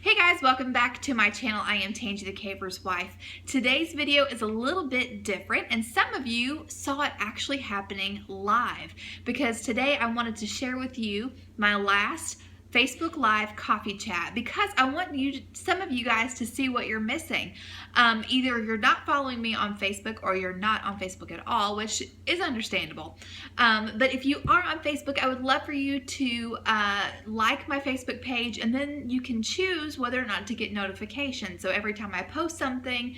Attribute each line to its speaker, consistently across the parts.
Speaker 1: Hey guys, welcome back to my channel. I am Tangy the Caver's wife. Today's video is a little bit different, and some of you saw it actually happening live because today I wanted to share with you my last Facebook Live coffee chat because I want some of you guys to see what you're missing. Either you're not following me on Facebook or you're not on Facebook at all, which is understandable. But if you are on Facebook, I would love for you to like my Facebook page, and then you can choose whether or not to get notifications. So every time I post something,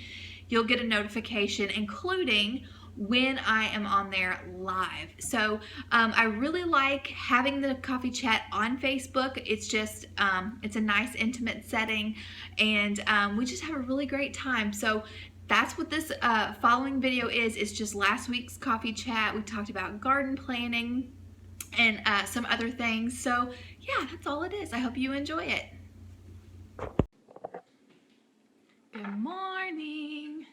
Speaker 1: you'll get a notification, including when I am on there live. So I really like having the coffee chat on Facebook. It's just, it's a nice intimate setting, and we just have a really great time. So that's what this following video is. It's just last week's coffee chat. We talked about garden planning and some other things. So yeah, that's all it is. I hope you enjoy it. Good morning.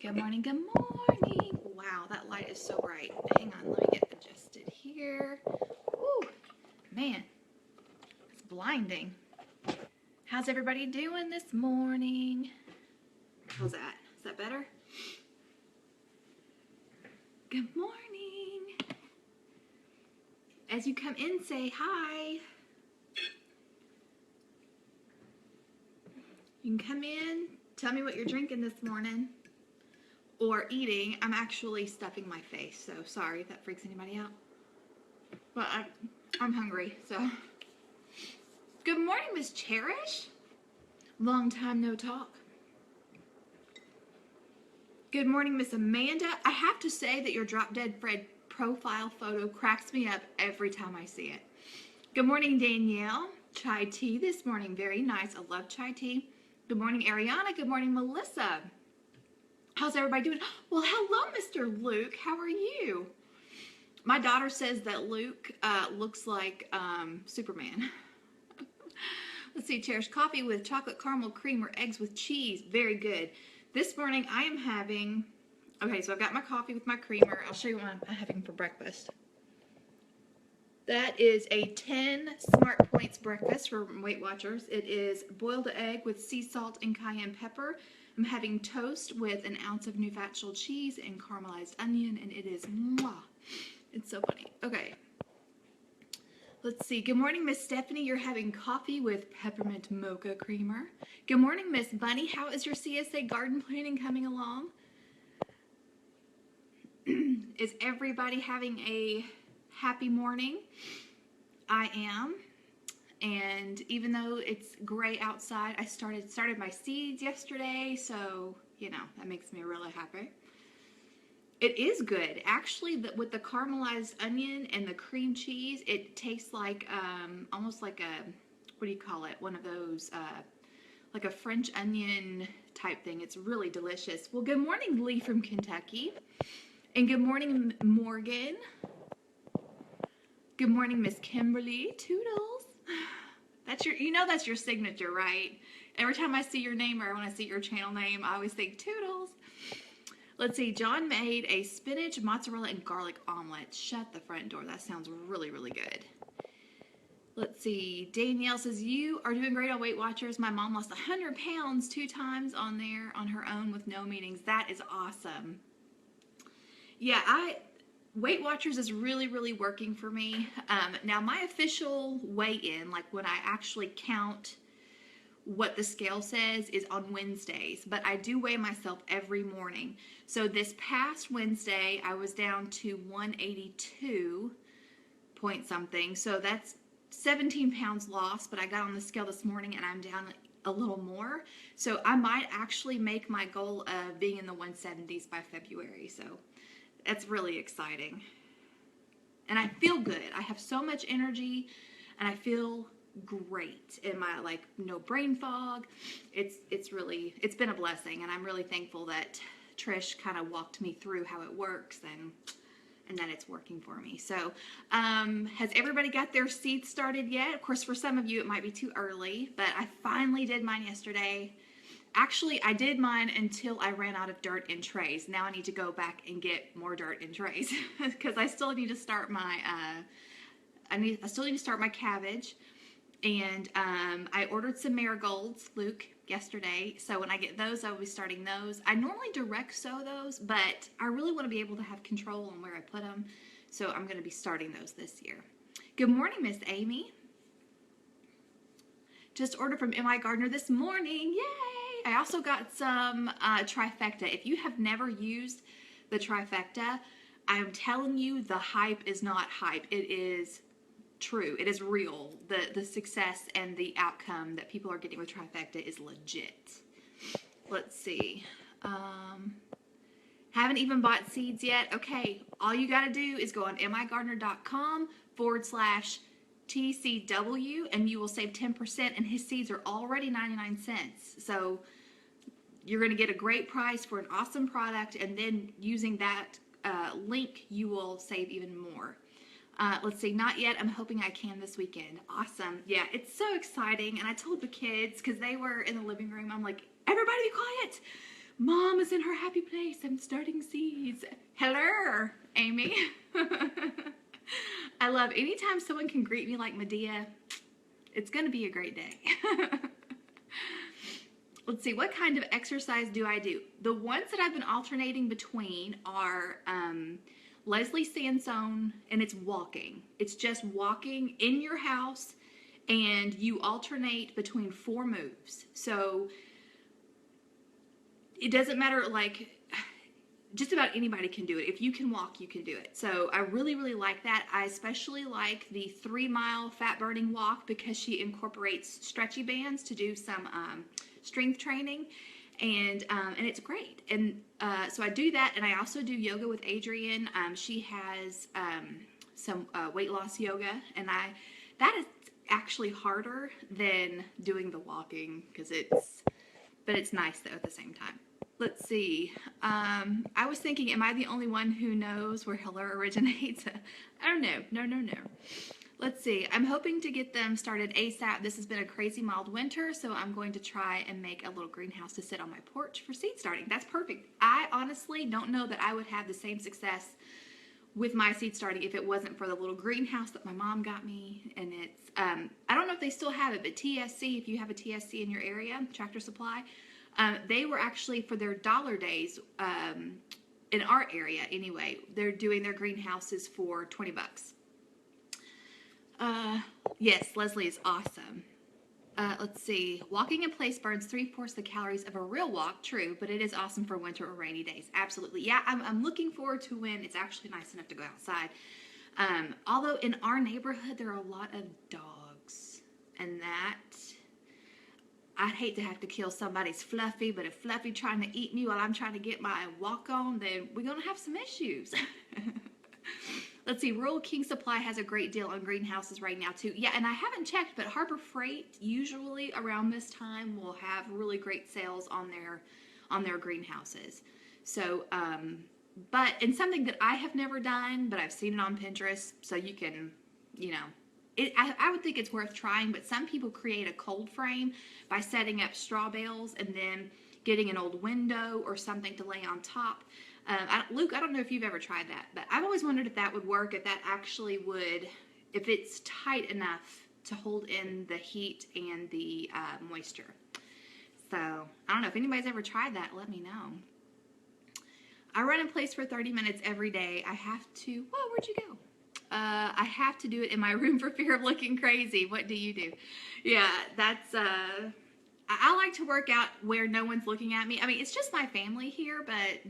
Speaker 1: Good morning, good morning. Wow, that light is so bright. Hang on, let me get adjusted here. Woo, man, it's blinding. How's everybody doing this morning? How's that? Is that better? Good morning. As you come in, say hi. You can come in, tell me what you're drinking this morning. Or eating. I'm actually stuffing my face, so sorry if that freaks anybody out. But I'm hungry, so. Good morning, Miss Cherish. Long time no talk. Good morning, Miss Amanda. I have to say that your Drop Dead Fred profile photo cracks me up every time I see it. Good morning, Danielle. Chai tea this morning, very nice. I love chai tea. Good morning, Ariana. Good morning, Melissa. How's everybody doing? Well, hello, Mr. Luke. How are you? My daughter says that Luke looks like Superman. Let's see, Cherish coffee with chocolate caramel cream or eggs with cheese. Very good. This morning I am having, okay, so I've got my coffee with my creamer. I'll show you what I'm having for breakfast. That is a 10 Smart Points breakfast for Weight Watchers. It is boiled egg with sea salt and cayenne pepper. I'm having toast with an ounce of new fat-shelled cheese and caramelized onion, and it is mwah. It's so funny. Okay. Let's see. Good morning, Miss Stephanie. You're having coffee with peppermint mocha creamer. Good morning, Miss Bunny. How is your CSA garden planning coming along? Is everybody having a happy morning? I am. And even though it's gray outside, I started my seeds yesterday, so, you know, that makes me really happy. It is good. Actually, with the caramelized onion and the cream cheese, it tastes like, almost like a, what do you call it? One of those, like a French onion type thing. It's really delicious. Well, good morning, Lee from Kentucky. And good morning, Morgan. Good morning, Miss Kimberly. Toodles. That's your, you know that's your signature, right? Every time I see your name or when I see your channel name, I always think Toodles. Let's see, John made a spinach, mozzarella, and garlic omelet. Shut the front door. That sounds really, really good. Let's see, Danielle says, you are doing great on Weight Watchers. My mom lost 100 pounds 2 times on there on her own with no meetings. That is awesome. Yeah, Weight Watchers is really, really working for me. Now, my official weigh-in, like when I actually count what the scale says, is on Wednesdays. But I do weigh myself every morning. So this past Wednesday, I was down to 182 point something. So that's 17 pounds lost. But I got on the scale this morning and I'm down a little more. So I might actually make my goal of being in the 170s by February. So that's really exciting. And I feel good. I have so much energy and I feel great in my, like, no brain fog. It's been a blessing, and I'm really thankful that Trish kind of walked me through how it works and that it's working for me. So has everybody got their seeds started yet? Of course, for some of you it might be too early, but I finally did mine yesterday. Actually, I did mine until I ran out of dirt in trays. Now I need to go back and get more dirt in trays because I still need to start my I still need to start my cabbage. And I ordered some marigolds, Luke, yesterday. So when I get those, I will be starting those. I normally direct sow those, but I really want to be able to have control on where I put them. So I'm going to be starting those this year. Good morning, Miss Amy. Just ordered from M.I. Gardner this morning. Yay! I also got some trifecta. If you have never used the trifecta, I'm telling you, the hype is not hype. It is true. It is real. The success and the outcome that people are getting with trifecta is legit. Let's see. Haven't even bought seeds yet. Okay, all you got to do is go on migardner.com/TCW and you will save 10%, and his seeds are already 99 cents. So you're going to get a great price for an awesome product, and then using that link, you will save even more. Let's see, not yet. I'm hoping I can this weekend. Awesome. Yeah, it's so exciting. And I told the kids, because they were in the living room, I'm like, everybody be quiet. Mom is in her happy place. I'm starting seeds. Hello, Amy. I love anytime someone can greet me like Medea. It's going to be a great day. Let's see, what kind of exercise do I do? The ones that I've been alternating between are Leslie Sansone, and it's walking. It's just walking in your house, and you alternate between 4 moves. So it doesn't matter, like, just about anybody can do it. If you can walk, you can do it. So I really, really like that. I especially like the 3-mile fat-burning walk because she incorporates stretchy bands to do some strength training, and it's great. And so I do that, and I also do yoga with Adrienne. She has some weight loss yoga, and that is actually harder than doing the walking but it's nice though at the same time. Let's see. I was thinking, am I the only one who knows where Hiller originates? I don't know. No. Let's see. I'm hoping to get them started ASAP. This has been a crazy mild winter, so I'm going to try and make a little greenhouse to sit on my porch for seed starting. That's perfect. I honestly don't know that I would have the same success with my seed starting if it wasn't for the little greenhouse that my mom got me. And it's, I don't know if they still have it, but TSC, if you have a TSC in your area, Tractor Supply, they were actually, for their dollar days, in our area anyway, they're doing their greenhouses for $20. Yes, Leslie is awesome. Let's see. Walking in place burns 3/4 the calories of a real walk. True, but it is awesome for winter or rainy days. Absolutely. Yeah, I'm looking forward to when it's actually nice enough to go outside. Although in our neighborhood, there are a lot of dogs, and that, I'd hate to have to kill somebody's Fluffy, but if Fluffy trying to eat me while I'm trying to get my walk on, then we're going to have some issues. Let's see, Rural King Supply has a great deal on greenhouses right now too. Yeah, and I haven't checked, but Harbor Freight usually around this time will have really great sales on their greenhouses. So, and something that I have never done, but I've seen it on Pinterest, so you can, I would think it's worth trying, but some people create a cold frame by setting up straw bales and then getting an old window or something to lay on top. Luke, I don't know if you've ever tried that, but I've always wondered if that would work, if that actually would, if it's tight enough to hold in the heat and the moisture. So, I don't know if anybody's ever tried that. Let me know. I run in place for 30 minutes every day. I have to, whoa, where'd you go? I have to do it in my room for fear of looking crazy. What do you do? Yeah, that's, I like to work out where no one's looking at me. I mean, it's just my family here, but,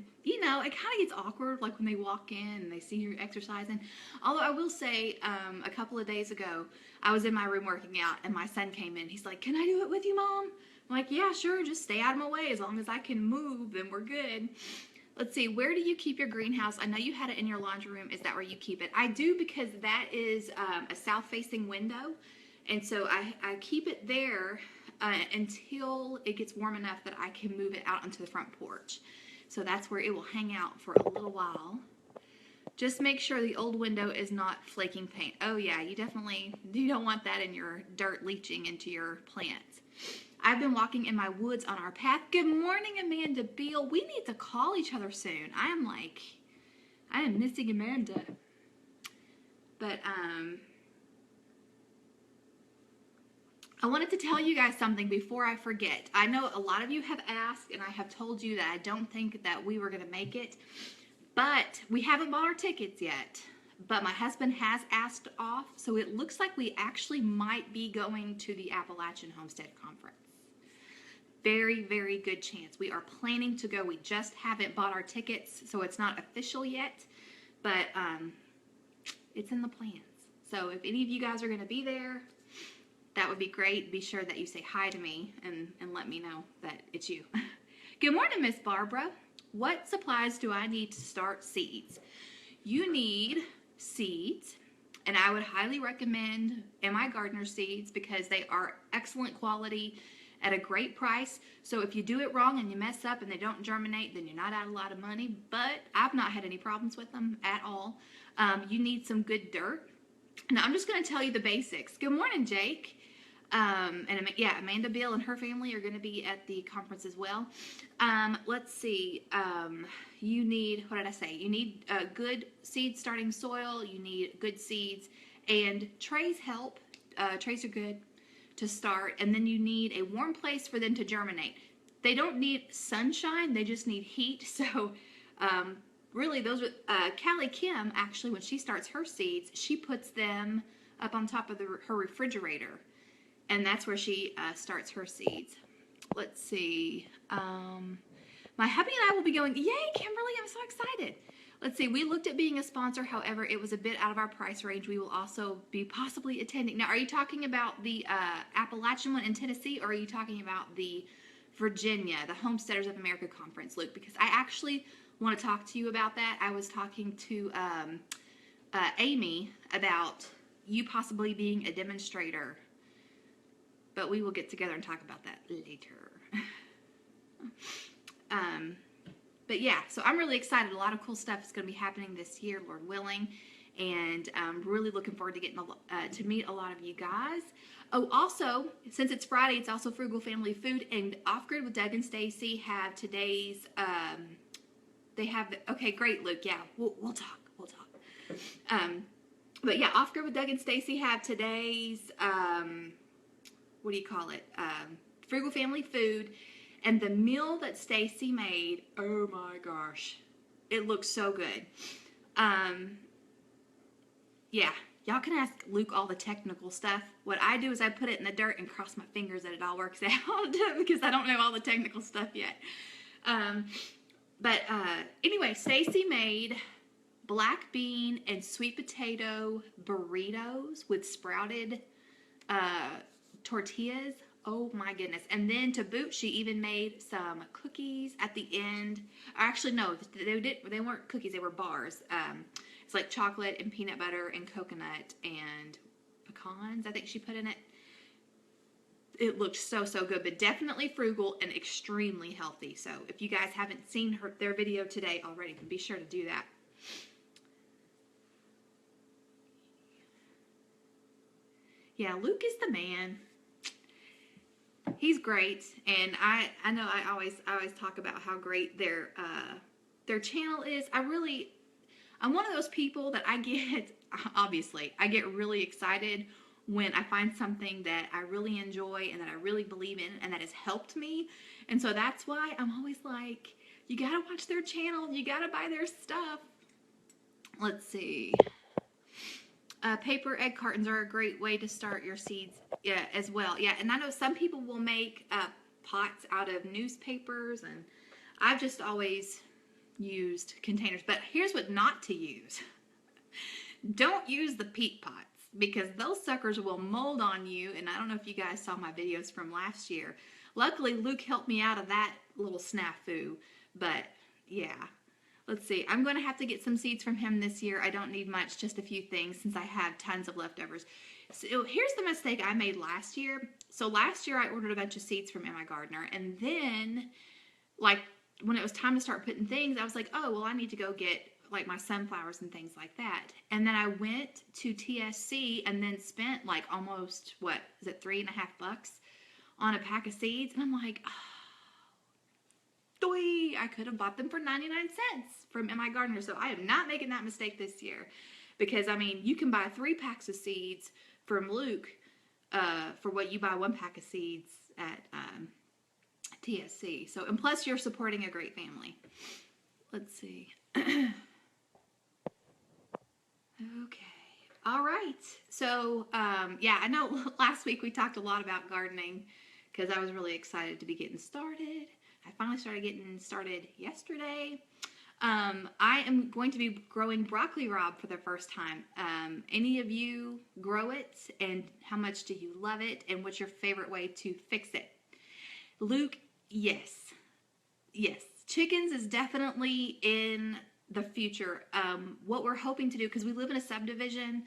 Speaker 1: it kind of gets awkward, like when they walk in and they see you exercising. Although I will say, a couple of days ago, I was in my room working out, and my son came in. He's like, "Can I do it with you, Mom?" I'm like, "Yeah, sure. Just stay out of my way. As long as I can move, then we're good." Let's see. Where do you keep your greenhouse? I know you had it in your laundry room. Is that where you keep it? I do, because that is a south-facing window, and so I keep it there until it gets warm enough that I can move it out onto the front porch. So that's where it will hang out for a little while. Just make sure the old window is not flaking paint. Oh yeah, you don't want that in your dirt leaching into your plants. I've been walking in my woods on our path. Good morning, Amanda Beal. We need to call each other soon. I am missing Amanda. But, I wanted to tell you guys something before I forget. I know a lot of you have asked, and I have told you that I don't think that we were going to make it, but we haven't bought our tickets yet. But my husband has asked off, so it looks like we actually might be going to the Appalachian Homestead Conference. Very, very good chance. We are planning to go. We just haven't bought our tickets, so it's not official yet, but it's in the plans. So if any of you guys are going to be there, that would be great. Be sure that you say hi to me and let me know that it's you. Good morning, Miss Barbara. What supplies do I need to start seeds? You need seeds, and I would highly recommend MI Gardener seeds because they are excellent quality at a great price. So if you do it wrong and you mess up and they don't germinate, then you're not out a lot of money, but I've not had any problems with them at all. You need some good dirt. Now I'm just going to tell you the basics. Good morning, Jake. And yeah, Amanda Bill and her family are going to be at the conference as well. Let's see. You need, what did I say? You need good seed starting soil. You need good seeds, and trays help. Trays are good to start. And then you need a warm place for them to germinate. They don't need sunshine. They just need heat. So really those are, Callie Kim, actually, when she starts her seeds, she puts them up on top of her refrigerator. And that's where she starts her seeds. Let's see. My hubby and I will be going. Yay, Kimberly, I'm so excited. Let's see. We looked at being a sponsor. However, it was a bit out of our price range. We will also be possibly attending. Now, are you talking about the Appalachian one in Tennessee, or are you talking about the Virginia, the Homesteaders of America Conference, Luke? Because I actually want to talk to you about that. I was talking to Amy about you possibly being a demonstrator. But we will get together and talk about that later. But yeah, so I'm really excited. A lot of cool stuff is going to be happening this year, Lord willing. And I'm really looking forward to getting to meet a lot of you guys. Oh, also, since it's Friday, it's also Frugal Family Food. And Off Grid with Doug and Stacy have today's, okay, great, Luke. Yeah, we'll talk. We'll talk. But yeah, Off Grid with Doug and Stacy have today's, what do you call it? Frugal Family Food. And the meal that Stacy made, oh my gosh, it looks so good. Yeah, y'all can ask Luke all the technical stuff. What I do is I put it in the dirt and cross my fingers that it all works out because I don't know all the technical stuff yet. But anyway, Stacy made black bean and sweet potato burritos with sprouted tortillas. Oh my goodness. And then to boot, she even made some cookies at the end. Actually, no, they weren't cookies, they were bars. It's like chocolate and peanut butter and coconut and pecans, I think she put in it. It looked so, so good, but definitely frugal and extremely healthy. So if you guys haven't seen their video today already, be sure to do that. Yeah, Luke is the man. He's great, and I know I always talk about how great their channel is. I'm one of those people that I get really excited when I find something that I really enjoy and that I really believe in and that has helped me. And so that's why I'm always like, you gotta watch their channel, you gotta buy their stuff. Let's see. Paper egg cartons are a great way to start your seeds as well. Yeah, and I know some people will make pots out of newspapers, and I've just always used containers. But here's what not to use. Don't use the peat pots because those suckers will mold on you, and I don't know if you guys saw my videos from last year. Luckily, Luke helped me out of that little snafu, but yeah. Let's see, I'm going to have to get some seeds from him this year. I don't need much, just a few things since I have tons of leftovers. So here's the mistake I made last year. So last year I ordered a bunch of seeds from MI Gardener, and then like when it was time to start putting things, I was like, oh, well, I need to go get like my sunflowers and things like that. And then I went to TSC and then spent like almost, what, is it $3.50 on a pack of seeds? And I'm like, I could have bought them for 99 cents from MI Gardener. So I am not making that mistake this year because, I mean, you can buy 3 packs of seeds from Luke for what you buy 1 pack of seeds at TSC. So, and plus you're supporting a great family. Let's see. Okay. All right. So, yeah, I know last week we talked a lot about gardening because I was really excited to be getting started. I finally started getting started yesterday. I am going to be growing broccoli rabe for the first time. Any of you grow it, and how much do you love it, and what's your favorite way to fix it? Luke, yes. Yes. Chickens is definitely in the future. What we're hoping to do, because we live in a subdivision,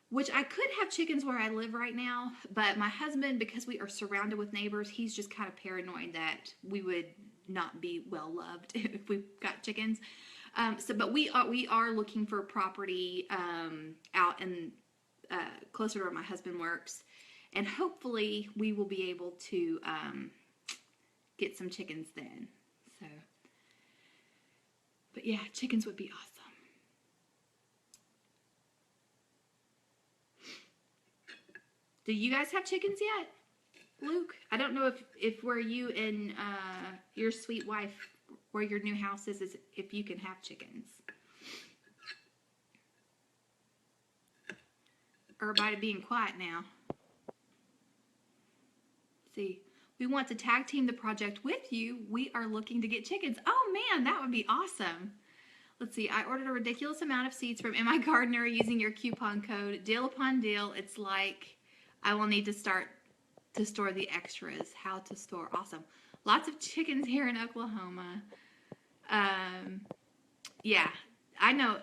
Speaker 1: which I could have chickens where I live right now, but my husband, because we are surrounded with neighbors, he's just kind of paranoid that we would not be well loved if we got chickens. But we are looking for property out in closer to where my husband works, and hopefully we will be able to get some chickens then. So, but yeah, chickens would be awesome. Do you guys have chickens yet, Luke? I don't know if where you and your sweet wife, where your new house is if you can have chickens. Everybody being quiet now. See, we want to tag team the project with you. We are looking to get chickens. Oh man, that would be awesome. Let's see, I ordered a ridiculous amount of seeds from My Gardener using your coupon code. Deal upon deal. It's like I will need to start to store the extras. How to store. Awesome. Lots of chickens here in Oklahoma. Yeah, I know.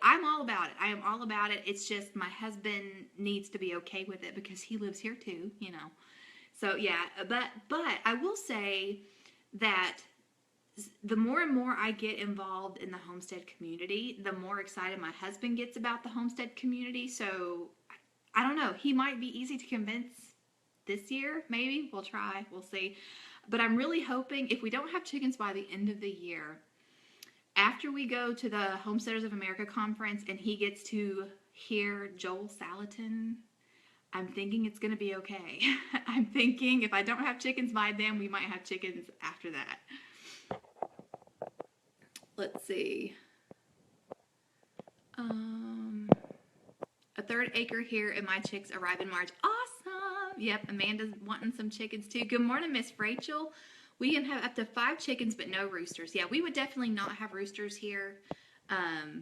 Speaker 1: I'm all about it. I am all about it. It's just my husband needs to be okay with it because he lives here too, you know. So yeah, but I will say that the more and more I get involved in the homestead community, the more excited my husband gets about the homestead community. So I don't know. He might be easy to convince this year. Maybe. We'll try. We'll see. But I'm really hoping if we don't have chickens by the end of the year, after we go to the Homesteaders of America conference and he gets to hear Joel Salatin, I'm thinking it's going to be okay. I'm thinking if I don't have chickens by then, we might have chickens after that. Let's see. A 3rd acre here and my chicks arrive in March. Awesome. Yep, Amanda's wanting some chickens too. Good morning, Miss Rachel. We can have up to 5 chickens, but no roosters. Yeah, we would definitely not have roosters here,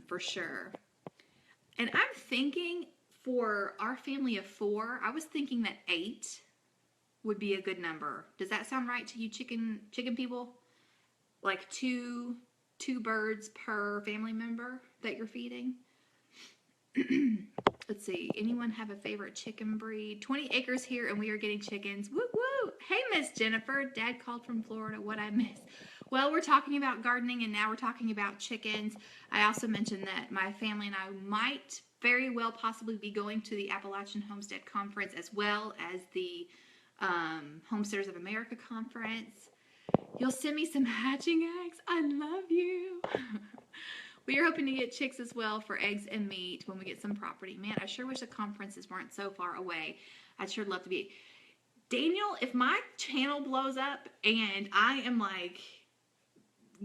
Speaker 1: for sure. And I'm thinking for our family of 4, I was thinking that 8 would be a good number. Does that sound right to you chicken people? Like two birds per family member that you're feeding? Let's see. Anyone have a favorite chicken breed? 20 acres here and we are getting chickens. Woo woo. Hey, Miss Jennifer. Dad called from Florida. What I miss? Well, we're talking about gardening and now we're talking about chickens. I also mentioned that my family and I might very well possibly be going to the Appalachian Homestead Conference as well as the Homesteaders of America Conference. You'll send me some hatching eggs. I love you. We are hoping to get chicks as well for eggs and meat when we get some property. Man, I sure wish the conferences weren't so far away. I'd sure love to be. Daniel, if my channel blows up and I am like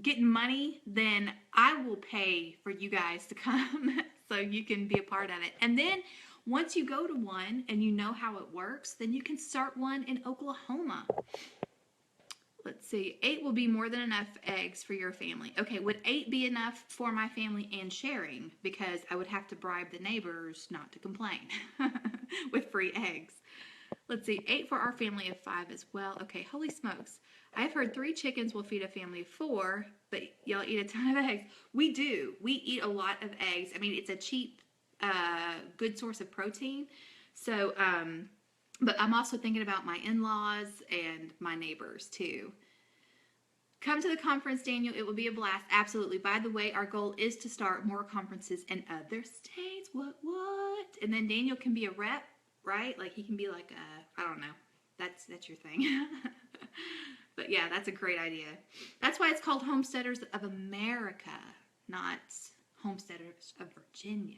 Speaker 1: getting money, then I will pay for you guys to come so you can be a part of it. And then once you go to one and you know how it works, then you can start one in Oklahoma. Let's see, 8 will be more than enough eggs for your family. Okay, would 8 be enough for my family and sharing? Because I would have to bribe the neighbors not to complain with free eggs. Let's see, 8 for our family of 5 as well. Okay, holy smokes. I've heard 3 chickens will feed a family of 4, but y'all eat a ton of eggs. We do. We eat a lot of eggs. I mean, it's a cheap, good source of protein. So, but I'm also thinking about my in-laws and my neighbors too. Come to the conference, Daniel. It will be a blast. Absolutely. By the way, our goal is to start more conferences in other states. What? And then Daniel can be a rep, right? Like he can be like I don't know. That's your thing. But yeah, that's a great idea. That's why it's called Homesteaders of America, not Homesteaders of Virginia.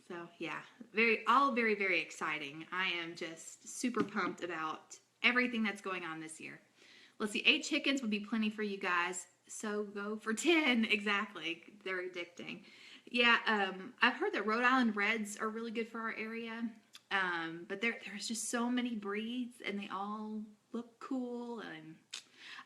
Speaker 1: So yeah, very, very exciting. I am just super pumped about everything that's going on this year. Let's see, 8 chickens would be plenty for you guys. So go for 10. Exactly. They're addicting. Yeah, I've heard that Rhode Island Reds are really good for our area. But there's just so many breeds and they all look cool and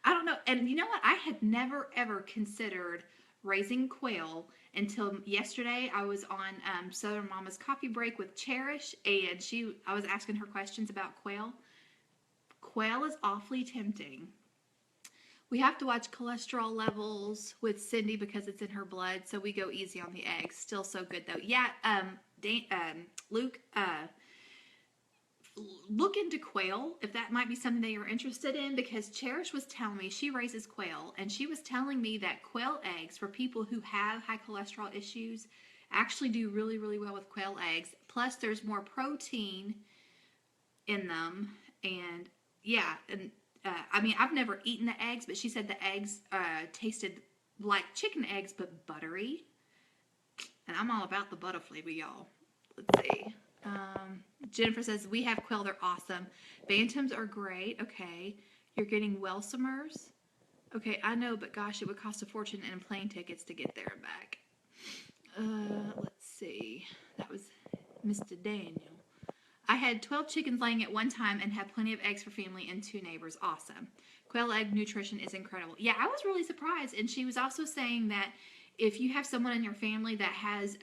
Speaker 1: I don't know. And you know what? I had never ever considered raising quail until yesterday. I was on Southern Mama's coffee break with Cherish, and I was asking her questions about quail. Quail is awfully tempting. We have to watch cholesterol levels with Cindy because it's in her blood, so we go easy on the eggs. Still so good though. Yeah, Luke, look into quail if that might be something that you're interested in, because Cherish was telling me she raises quail, and she was telling me that quail eggs for people who have high cholesterol issues actually do really, really well with quail eggs. Plus, there's more protein in them, and yeah, and I mean, I've never eaten the eggs, but she said the eggs tasted like chicken eggs but buttery, and I'm all about the butter flavor, y'all. Let's see. Jennifer says, we have quail, they're awesome. Bantams are great. Okay. You're getting Welsumers. Okay, I know, but gosh, it would cost a fortune and plane tickets to get there and back. Let's see. That was Mr. Daniel. I had 12 chickens laying at one time and had plenty of eggs for family and 2 neighbors. Awesome. Quail egg nutrition is incredible. Yeah, I was really surprised. And she was also saying that if you have someone in your family that has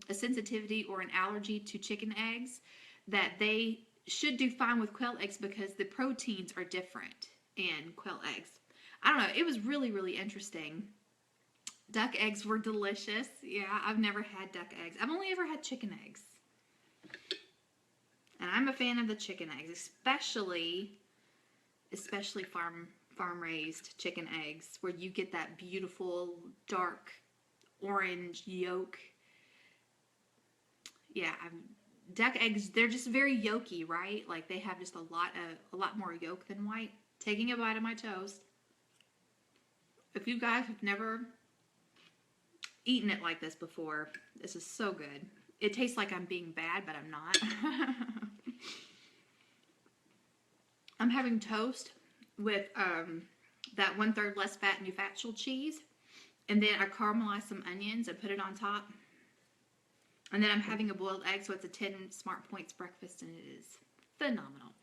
Speaker 1: a sensitivity or an allergy to chicken eggs, that they should do fine with quail eggs because the proteins are different in quail eggs. I don't know. It was really, really interesting. Duck eggs were delicious. Yeah, I've never had duck eggs. I've only ever had chicken eggs. And I'm a fan of the chicken eggs, especially farm raised chicken eggs, where you get that beautiful dark orange yolk. Yeah, duck eggs, they're just very yolky, right? Like they have just a lot more yolk than white. Taking a bite of my toast. If you guys have never eaten it like this before, this is so good. It tastes like I'm being bad, but I'm not. I'm having toast with that 1/3 less fat new factual cheese, and then I caramelize some onions and put it on top. And then I'm having a boiled egg, so it's a 10 Smart Points breakfast, and it is phenomenal.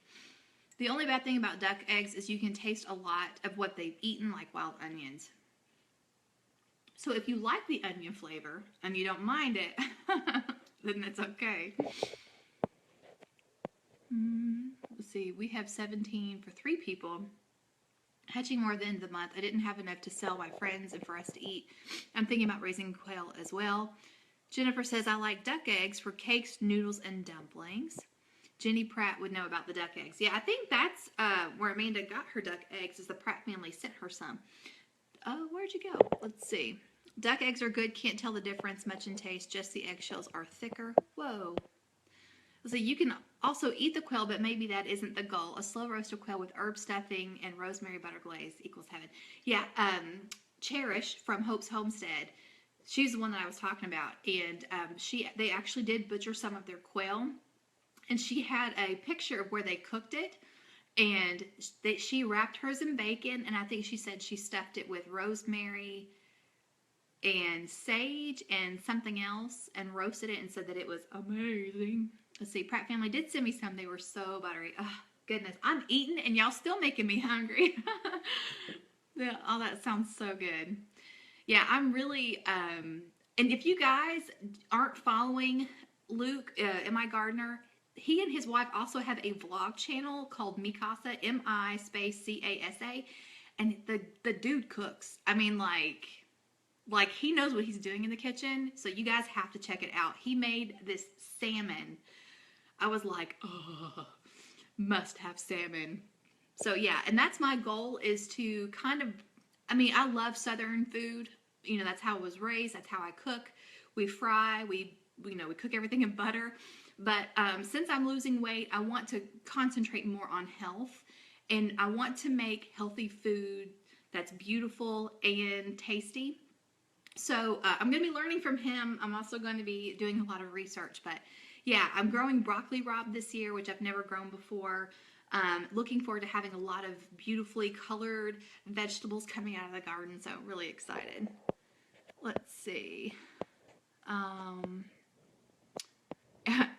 Speaker 1: The only bad thing about duck eggs is you can taste a lot of what they've eaten, like wild onions. So if you like the onion flavor and you don't mind it, then that's okay. Let's see, we have 17 for 3 people. Hatching more at the end of the month. I didn't have enough to sell my friends and for us to eat. I'm thinking about raising quail as well. Jennifer says, I like duck eggs for cakes, noodles, and dumplings. Jenny Pratt would know about the duck eggs. Yeah, I think that's where Amanda got her duck eggs, is the Pratt family sent her some. Where'd you go? Let's see. Duck eggs are good. Can't tell the difference much in taste. Just the eggshells are thicker. Whoa. So you can also eat the quail, but maybe that isn't the goal. A slow roasted quail with herb stuffing and rosemary butter glaze equals heaven. Yeah, Cherish from Hope's Homestead, she's the one that I was talking about, and they actually did butcher some of their quail, and she had a picture of where they cooked it, and she wrapped hers in bacon, and I think she said she stuffed it with rosemary and sage and something else and roasted it and said that it was amazing. Let's see, Pratt family did send me some. They were so buttery. Oh, goodness. I'm eating and y'all still making me hungry. Yeah, oh, that sounds so good. Yeah, I'm really, and if you guys aren't following Luke, M.I. Gardner, he and his wife also have a vlog channel called Mikasa, M-I-C-A-S-A, and the dude cooks. I mean, like he knows what he's doing in the kitchen, so you guys have to check it out. He made this salmon. I was like, oh, must have salmon. So yeah, and that's my goal, is to kind of, I mean, I love Southern food. You know, that's how I was raised. That's how I cook. We fry, we cook everything in butter. But since I'm losing weight, I want to concentrate more on health, and I want to make healthy food that's beautiful and tasty. So I'm going to be learning from him. I'm also going to be doing a lot of research. But yeah, I'm growing broccoli rabe this year, which I've never grown before. Looking forward to having a lot of beautifully colored vegetables coming out of the garden. So really excited. Let's see.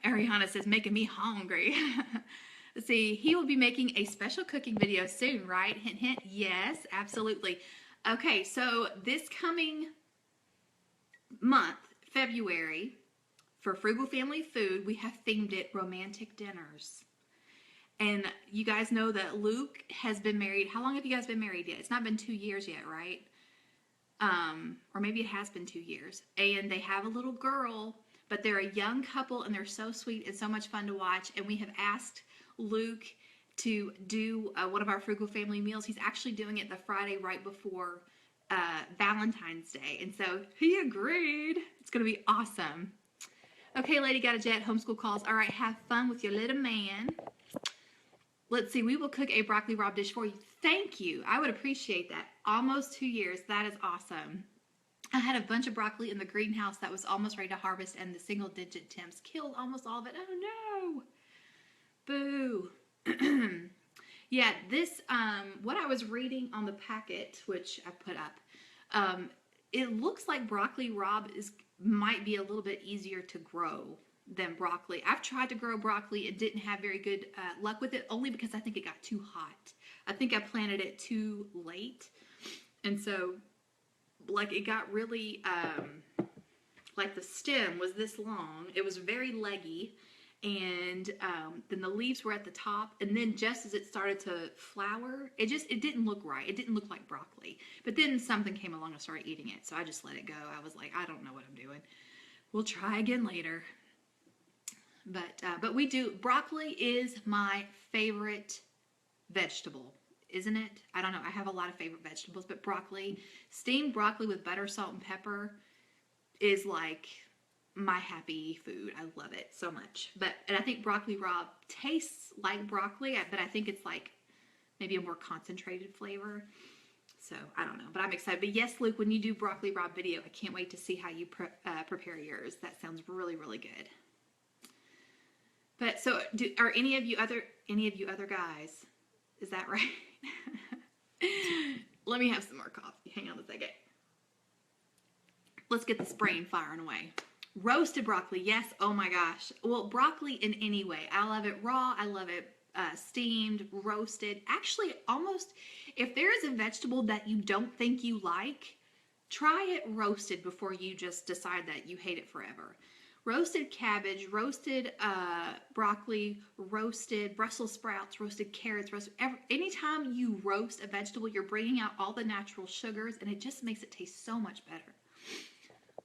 Speaker 1: Ariana says, making me hungry. Let's see. He will be making a special cooking video soon, right? Hint, hint. Yes, absolutely. Okay, so this coming month, February, for Frugal Family Food, we have themed it Romantic Dinners. And you guys know that Luke has been married. How long have you guys been married yet? It's not been 2 years yet, right? Or maybe it has been 2 years. And they have a little girl, but they're a young couple and they're so sweet and so much fun to watch. And we have asked Luke to do one of our Frugal Family meals. He's actually doing it the Friday right before Valentine's Day. And so he agreed. It's going to be awesome. Okay, Lady Got a Jet, homeschool calls. All right, have fun with your little man. Let's see, we will cook a broccoli rabe dish for you. Thank you. I would appreciate that. Almost 2 years. That is awesome. I had a bunch of broccoli in the greenhouse that was almost ready to harvest, and the single-digit temps killed almost all of it. Oh, no. Boo. Yeah, this, what I was reading on the packet, which I put up, it looks like broccoli rabe might be a little bit easier to grow than broccoli. I've tried to grow broccoli. It didn't have very good luck with it, only because I think it got too hot. I think I planted it too late. And so, like, it got really, like the stem was this long. It was very leggy. And then the leaves were at the top. And then just as it started to flower, it didn't look right. It didn't look like broccoli. But then something came along and started eating it. So I just let it go. I was like, I don't know what I'm doing. We'll try again later. But we do, broccoli is my favorite vegetable, isn't it? I don't know. I have a lot of favorite vegetables, but broccoli, steamed broccoli with butter, salt, and pepper is like my happy food. I love it so much. And I think broccoli rabe tastes like broccoli, but I think it's like maybe a more concentrated flavor. So I don't know, but I'm excited. But yes, Luke, when you do broccoli rabe video, I can't wait to see how you prepare yours. That sounds really, really good. But so, are any of you other guys? Is that right? Let me have some more coffee. Hang on a second. Let's get this brain firing away. Roasted broccoli, yes. Oh my gosh. Well, broccoli in any way. I love it raw. I love it steamed, roasted. Actually, almost, if there is a vegetable that you don't think you like, try it roasted before you just decide that you hate it forever. Roasted cabbage, roasted broccoli, roasted Brussels sprouts, roasted carrots, anytime you roast a vegetable, you're bringing out all the natural sugars, and it just makes it taste so much better.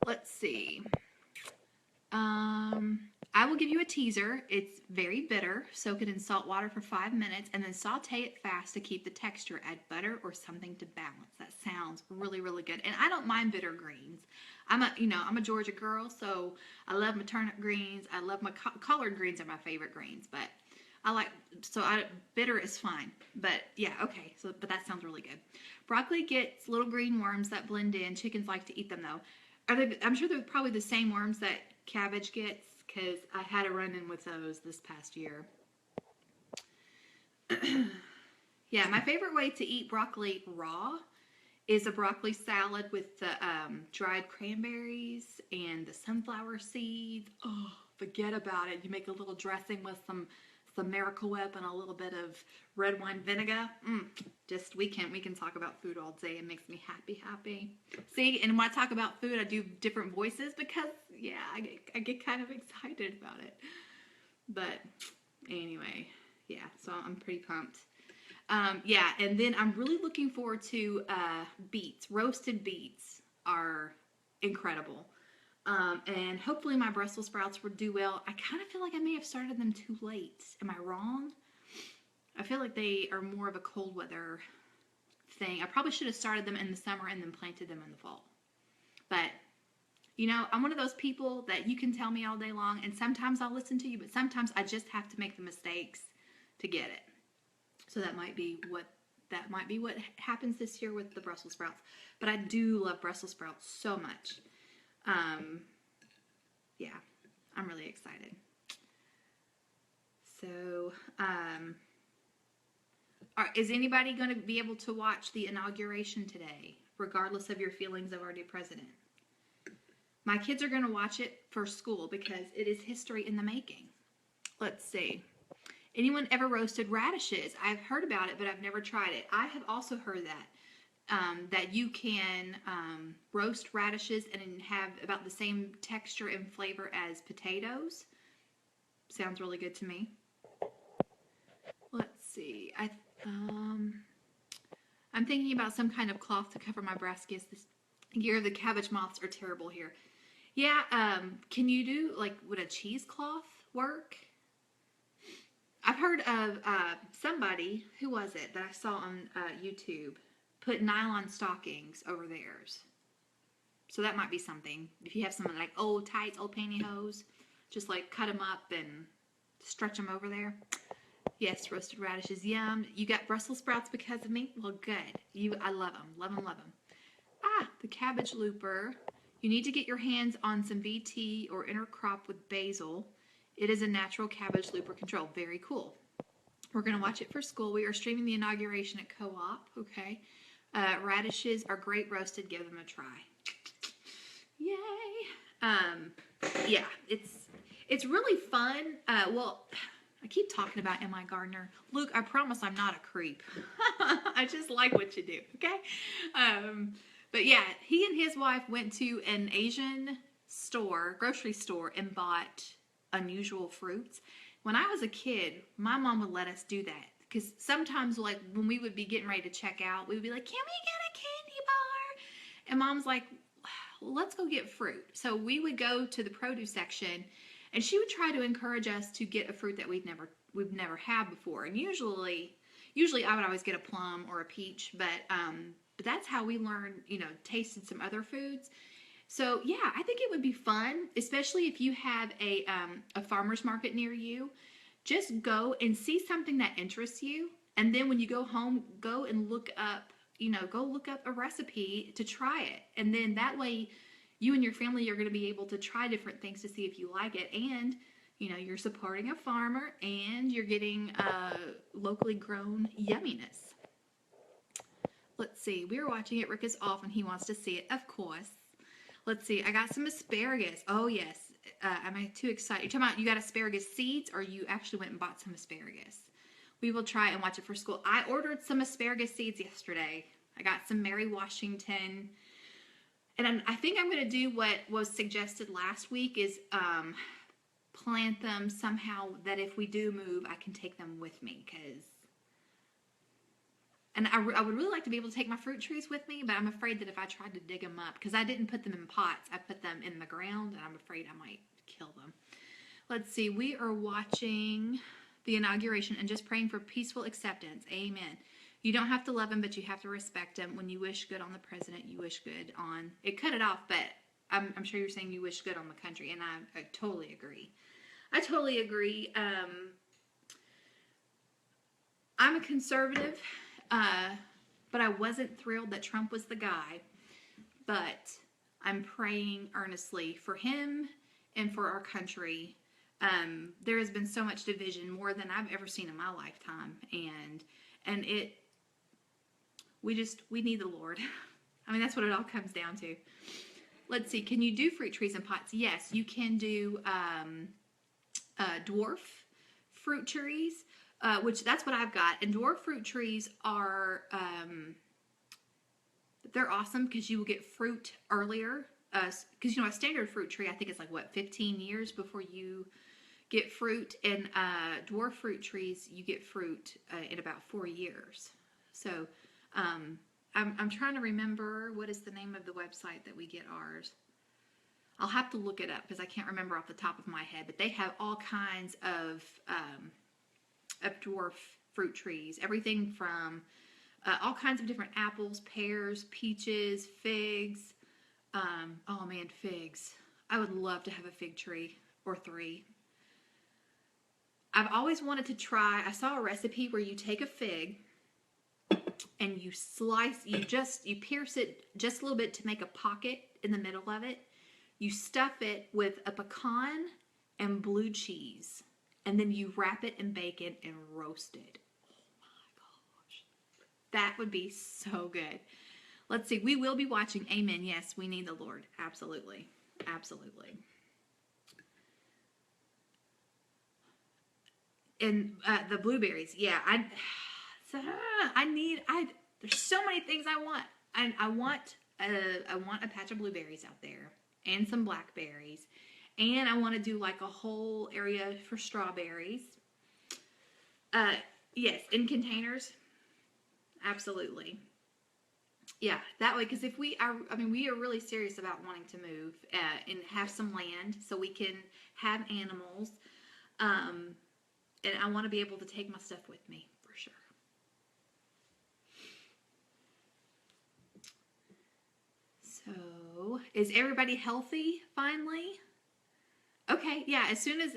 Speaker 1: Let's see. I will give you a teaser. It's very bitter. Soak it in salt water for 5 minutes and then saute it fast to keep the texture. Add butter or something to balance. That sounds really, really good. And I don't mind bitter greens. I'm a Georgia girl, so I love my turnip greens. I love my collard greens are my favorite greens, but bitter is fine. But yeah, okay. But that sounds really good. Broccoli gets little green worms that blend in. Chickens like to eat them though. I'm sure they're probably the same worms that cabbage gets, because I had a run-in with those this past year. Yeah, my favorite way to eat broccoli raw is a broccoli salad with the dried cranberries and the sunflower seeds. Oh, forget about it. You make a little dressing with some Miracle Whip and a little bit of red wine vinegar. We can talk about food all day. It makes me happy. See, and when I talk about food, I do different voices because, yeah, I get kind of excited about it. But anyway, yeah, so I'm pretty pumped. Yeah, and then I'm really looking forward to beets. Roasted beets are incredible. And hopefully my Brussels sprouts will do well. I kind of feel like I may have started them too late. Am I wrong? I feel like they are more of a cold weather thing. I probably should have started them in the summer and then planted them in the fall. But, I'm one of those people that you can tell me all day long, and sometimes I'll listen to you, but sometimes I just have to make the mistakes to get it. So that might be what that might be what happens this year with the Brussels sprouts. But I do love Brussels sprouts so much. Yeah, I'm really excited. So, is anybody going to be able to watch the inauguration today, regardless of your feelings of our new president? My kids are going to watch it for school because it is history in the making. Let's see. Anyone ever roasted radishes? I've heard about it, but I've never tried it. I have also heard that you can roast radishes and have about the same texture and flavor as potatoes. Sounds really good to me. Let's see. I'm thinking about some kind of cloth to cover my brassicas this year. The cabbage moths are terrible here. Yeah, can you do, like, would a cheesecloth work? I've heard of somebody, who was it, that I saw on YouTube, put nylon stockings over theirs. So that might be something. If you have some, like, old tights, old pantyhose, just, like, cut them up and stretch them over there. Yes, roasted radishes, yum. You got Brussels sprouts because of me? Well, good. I love them. Love them, love them. Ah, the cabbage looper. You need to get your hands on some BT or intercrop with basil. It is a natural cabbage looper control. Very cool. We're going to watch it for school. We are streaming the inauguration at Co-op. Okay. Radishes are great roasted. Give them a try. Yay. Yeah, it's really fun. Well, I keep talking about Am I Gardener? Luke, I promise I'm not a creep. I just like what you do, okay? But yeah, he and his wife went to an Asian store, grocery store, and bought unusual fruits. When I was a kid, my mom would let us do that. Because sometimes, like, when we would be getting ready to check out, we would be like, can we get a candy bar? And Mom's like, well, let's go get fruit. So we would go to the produce section, and she would try to encourage us to get a fruit that we've never had before. And usually I would always get a plum or a peach, but that's how we learned, tasted some other foods. So yeah, I think it would be fun, especially if you have a farmer's market near you. Just go and see something that interests you, and then when you go home, go and look up a recipe to try it, and then that way you and your family are going to be able to try different things to see if you like it, and you're supporting a farmer, and you're getting locally grown yumminess. Let's see. We're watching it. Rick is off and he wants to see it, of course. Let's see. I got some asparagus. Oh, yes. Am I too excited? You're talking about you got asparagus seeds, or you actually went and bought some asparagus? We will try and watch it for school. I ordered some asparagus seeds yesterday. I got some Mary Washington. And I think I'm going to do what was suggested last week is plant them somehow that if we do move, I can take them with me. And I would really like to be able to take my fruit trees with me, but I'm afraid that if I tried to dig them up, because I didn't put them in pots, I put them in the ground, and I'm afraid I might kill them. Let's see. We are watching the inauguration and just praying for peaceful acceptance. Amen. You don't have to love him, but you have to respect him. When you wish good on the president, you wish good on... It cut it off, but I'm sure you're saying you wish good on the country, and I totally agree. I totally agree. I'm a conservative, but I wasn't thrilled that Trump was the guy. But I'm praying earnestly for him and for our country. There has been so much division, more than I've ever seen in my lifetime, and we need the Lord. I mean, that's what it all comes down to. Let's see. Can you do fruit trees in pots? Yes, you can do dwarf fruit trees, which that's what I've got. And dwarf fruit trees are, they're awesome because you will get fruit earlier. Because, a standard fruit tree, I think it's like, 15 years before you get fruit. And dwarf fruit trees, you get fruit in about 4 years. So, I'm trying to remember what is the name of the website that we get ours. I'll have to look it up because I can't remember off the top of my head. But they have all kinds of dwarf fruit trees. Everything from all kinds of different apples, pears, peaches, figs. Oh man, figs. I would love to have a fig tree or 3. I've always wanted to try. I saw a recipe where you take a fig and you pierce it just a little bit to make a pocket in the middle of it. You stuff it with a pecan and blue cheese, and then you wrap it in bacon and roast it. Oh my gosh. That would be so good. Let's see. We will be watching. Amen. Yes, we need the Lord. Absolutely. Absolutely. And the blueberries. Yeah. There's so many things I want. I want a patch of blueberries out there and some blackberries. And I want to do like a whole area for strawberries. Yes, in containers. Absolutely. Yeah, that way, because if we are really serious about wanting to move and have some land so we can have animals. And I want to be able to take my stuff with me, for sure. So, is everybody healthy, finally? Okay, yeah, as soon as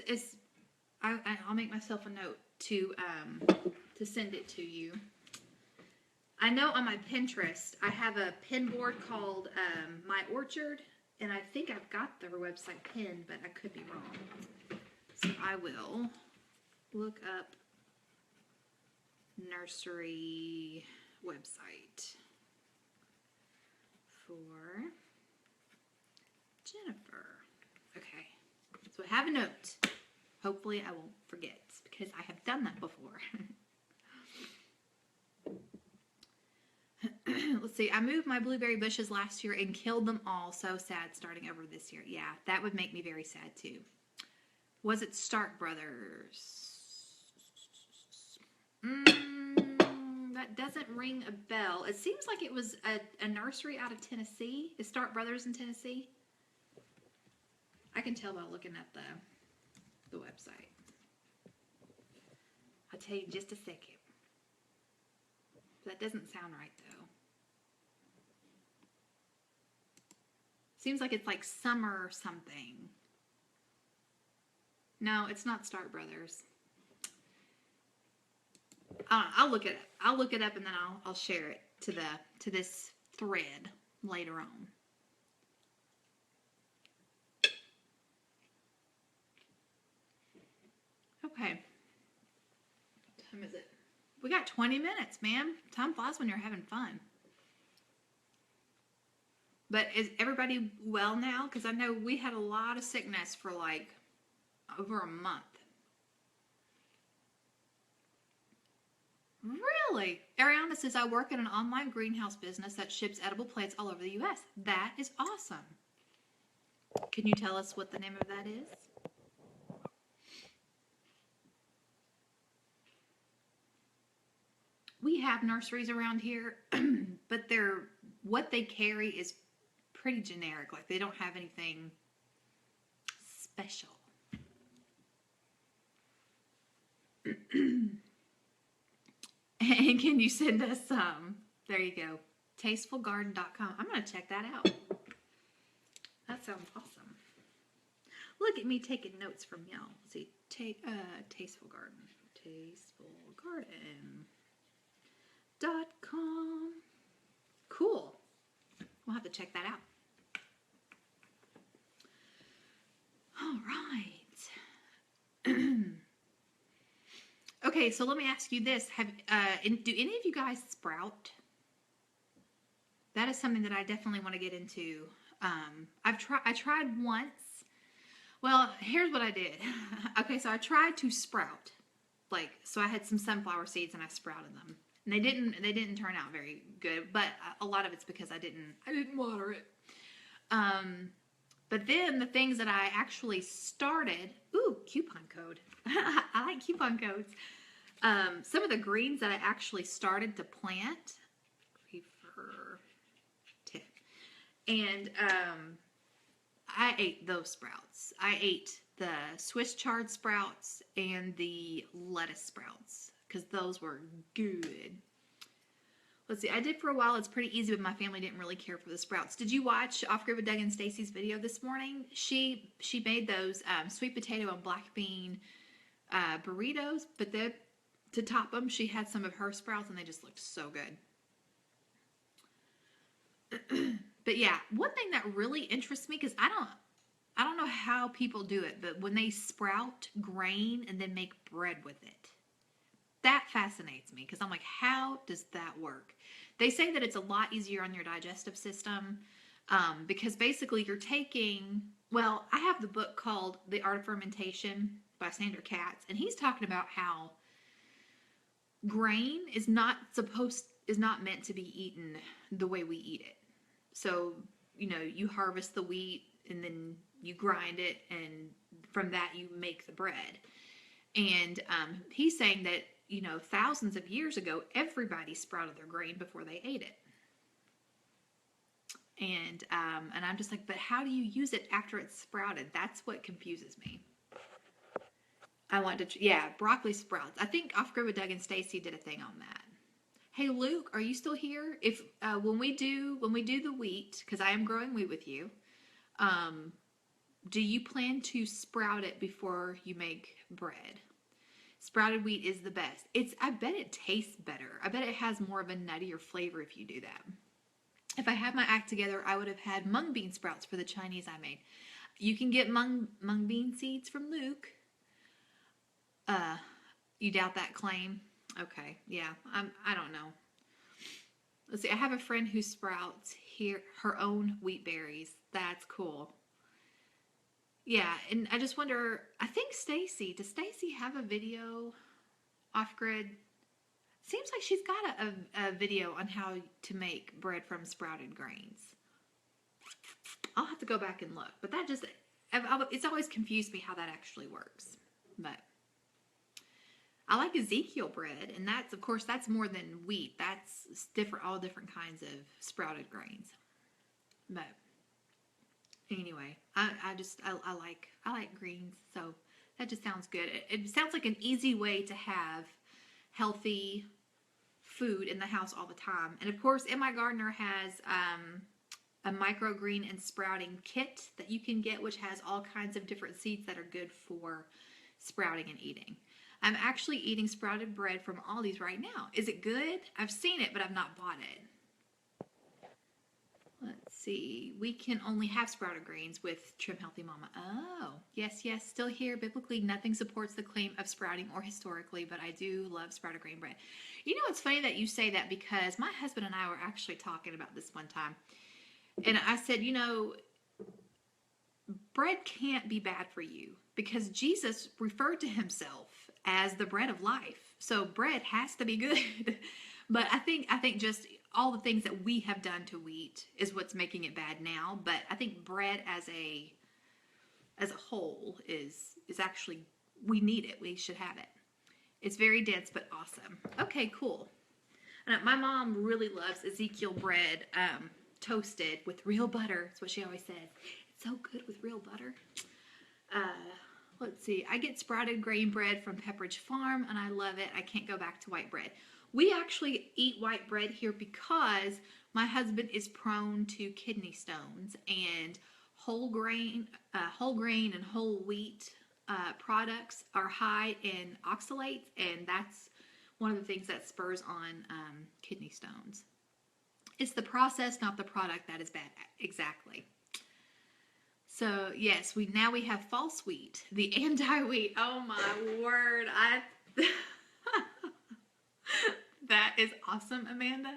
Speaker 1: I'll make myself a note to send it to you. I know on my Pinterest, I have a pin board called My Orchard, and I think I've got their website pinned, but I could be wrong. So I will look up nursery website for Jennifer. Okay, so I have a note. Hopefully I won't forget because I have done that before. Let's see. I moved my blueberry bushes last year and killed them all. So sad starting over this year. Yeah, that would make me very sad too. Was it Stark Brothers? That doesn't ring a bell. It seems like it was a nursery out of Tennessee. Is Stark Brothers in Tennessee? I can tell by looking at the website. I'll tell you in just a second. That doesn't sound right though. Seems like it's like summer something. No, it's not Stark Brothers. I'll look it up. I'll look it up and then I'll share it to this thread later on. Okay. What time is it? We got 20 minutes, man. Time flies when you're having fun. But is everybody well now? Because I know we had a lot of sickness for like over a month. Really? Ariana says, I work in an online greenhouse business that ships edible plants all over the U.S. That is awesome. Can you tell us what the name of that is? We have nurseries around here, but what they carry is pretty generic. Like they don't have anything special. And can you send us some? There you go. Tastefulgarden.com. I'm going to check that out. That sounds awesome. Look at me taking notes from y'all. Let's see. Tasteful Garden. Tastefulgarden.com. Cool. We'll have to check that out. All right. Okay, so let me ask you this. Do any of you guys sprout? That is something that I definitely want to get into. I tried once. Well, here's what I did. Okay, so I tried to sprout. So I had some sunflower seeds and I sprouted them. And they didn't turn out very good, but a lot of it's because I didn't water it. But then the things that I actually started, coupon code. I like coupon codes. Some of the greens that I actually started to plant, refer tip, and I ate those sprouts. I ate the Swiss chard sprouts and the lettuce sprouts because those were good. Let's see, I did for a while. It's pretty easy, but my family didn't really care for the sprouts. Did you watch Off Grid with Doug and Stacy's video this morning? She made those sweet potato and black bean burritos, but to top them, she had some of her sprouts, and they just looked so good. But yeah, one thing that really interests me, because I don't know how people do it, but when they sprout grain and then make bread with it, that fascinates me because I'm like, how does that work? They say that it's a lot easier on your digestive system because basically you're taking, well, I have the book called The Art of Fermentation by Sandra Katz, and he's talking about how grain is not meant to be eaten the way we eat it. So, you harvest the wheat and then you grind it, and from that you make the bread. And he's saying that, thousands of years ago, everybody sprouted their grain before they ate it. And I'm just like, but how do you use it after it's sprouted? That's what confuses me. I want to, yeah, broccoli sprouts. I think Off Grid with Doug and Stacy did a thing on that. Hey Luke, are you still here? If when we do the wheat, because I am growing wheat with you, do you plan to sprout it before you make bread? Sprouted wheat is the best. I bet it tastes better. I bet it has more of a nuttier flavor if you do that. If I had my act together, I would have had mung bean sprouts for the Chinese I made. You can get mung bean seeds from Luke. You doubt that claim? Okay, yeah. I don't know. Let's see. I have a friend who sprouts her own wheat berries. That's cool. Yeah, and I just wonder, I think does Stacy have a video off grid? Seems like she's got a video on how to make bread from sprouted grains. I'll have to go back and look, but it's always confused me how that actually works. But I like Ezekiel bread, and of course, that's more than wheat. That's all different kinds of sprouted grains. But anyway, I like greens, so that just sounds good. It sounds like an easy way to have healthy food in the house all the time. And of course, My Gardener has a microgreen and sprouting kit that you can get, which has all kinds of different seeds that are good for sprouting and eating. I'm actually eating sprouted bread from Aldi's right now. Is it good? I've seen it, but I've not bought it. Let's see. We can only have sprouted grains with Trim Healthy Mama. Oh, yes, still here. Biblically, nothing supports the claim of sprouting or historically, but I do love sprouted grain bread. It's funny that you say that because my husband and I were actually talking about this one time. And I said, bread can't be bad for you because Jesus referred to himself as the bread of life. So bread has to be good. But I think just all the things that we have done to wheat is what's making it bad now. But I think bread as a whole is actually, we need it. We should have it. It's very dense but awesome. Okay, cool. My mom really loves Ezekiel bread, toasted with real butter. That's what she always says. It's so good with real butter. Let's see. I get sprouted grain bread from Pepperidge Farm, and I love it. I can't go back to white bread. We actually eat white bread here because my husband is prone to kidney stones, and whole grain and whole wheat products are high in oxalates, and that's one of the things that spurs on kidney stones. It's the process, not the product, that is bad. Exactly. So yes, we have false wheat, the anti-wheat. Oh my word! That is awesome, Amanda.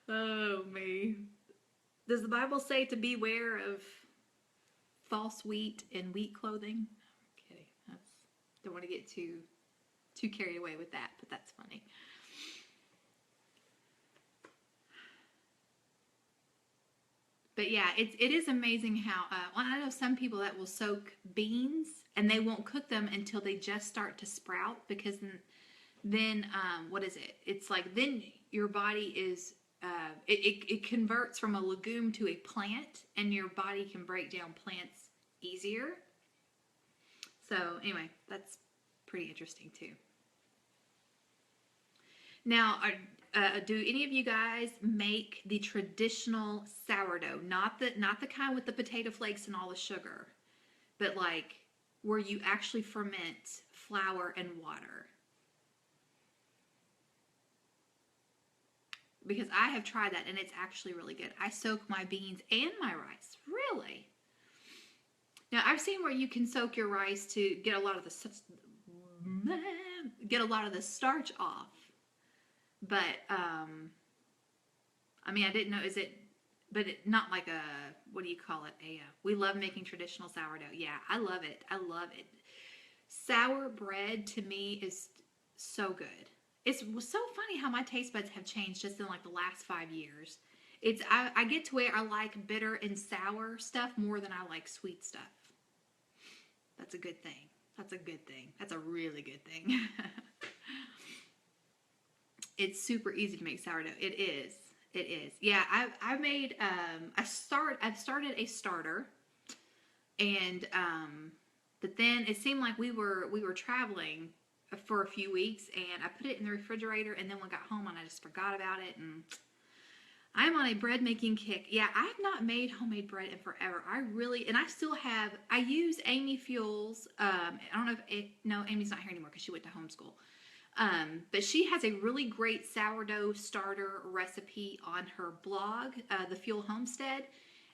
Speaker 1: Oh me. Does the Bible say to beware of false wheat in wheat clothing? I'm kidding. Don't want to get too carried away with that, but that's funny. But yeah, it is amazing how, I know some people that will soak beans and they won't cook them until they just start to sprout, because then what is it? It's like then your body is, it converts from a legume to a plant, and your body can break down plants easier. So anyway, that's pretty interesting too. Now, do any of you guys make the traditional sourdough? Not the kind with the potato flakes and all the sugar, but like where you actually ferment flour and water. because I have tried that and it's actually really good. I soak my beans and my rice. Really? Now I've seen where you can soak your rice to get a lot of the starch off. But I mean, I didn't know, but not like a, what do you call it? We love making traditional sourdough. Yeah, I love it. I love it. Sour bread to me is so good. It's so funny how my taste buds have changed just in like the last 5 years. I get to where I like bitter and sour stuff more than I like sweet stuff. That's a good thing. That's a good thing. That's a really good thing. It's super easy to make sourdough. It is. It is. Yeah, I've made I've started a starter, and but then it seemed like we were traveling for a few weeks, and I put it in the refrigerator, and then when I got home and I just forgot about it, and I'm on a bread making kick. Yeah, I have not made homemade bread in forever. And I still have, I use Amy Fuel's, I don't know if no, Amy's not here anymore because she went to homeschool. But she has a really great sourdough starter recipe on her blog, the Fuel Homestead,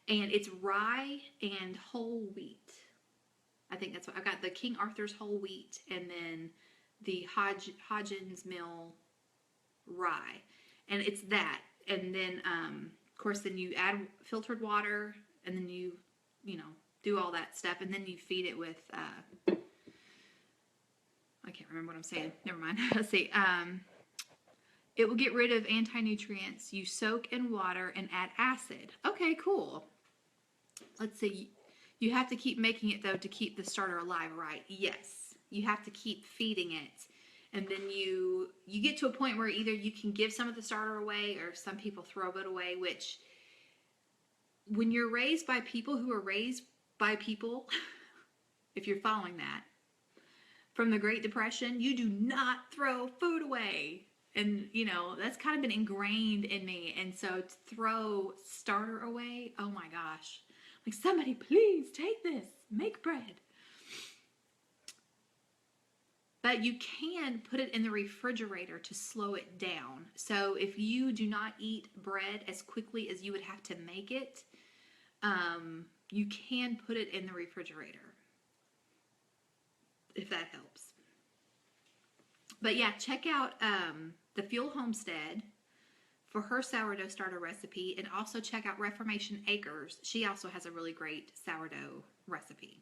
Speaker 1: and it's rye and whole wheat. I think that's what I've got, the King Arthur's whole wheat, and then the Hodgins Mill rye, and it's that. And then, of course, then you add filtered water, and then you do all that stuff, and then you feed it with. I can't remember what I'm saying. Never mind. Let's see. It will get rid of anti-nutrients. You soak in water and add acid. Okay, cool. Let's see. You have to keep making it, though, to keep the starter alive, right? Yes. You have to keep feeding it. And then you get to a point where either you can give some of the starter away, or some people throw it away, which, when you're raised by people who are raised by people, if you're following that, from the Great Depression, you do not throw food away. And, that's kind of been ingrained in me. And so to throw starter away, oh my gosh. Like, somebody please take this, make bread. But you can put it in the refrigerator to slow it down. So if you do not eat bread as quickly as you would have to make it, you can put it in the refrigerator, if that helps. But yeah, check out the Fuel Homestead for her sourdough starter recipe, and also check out Reformation Acres. She also has a really great sourdough recipe.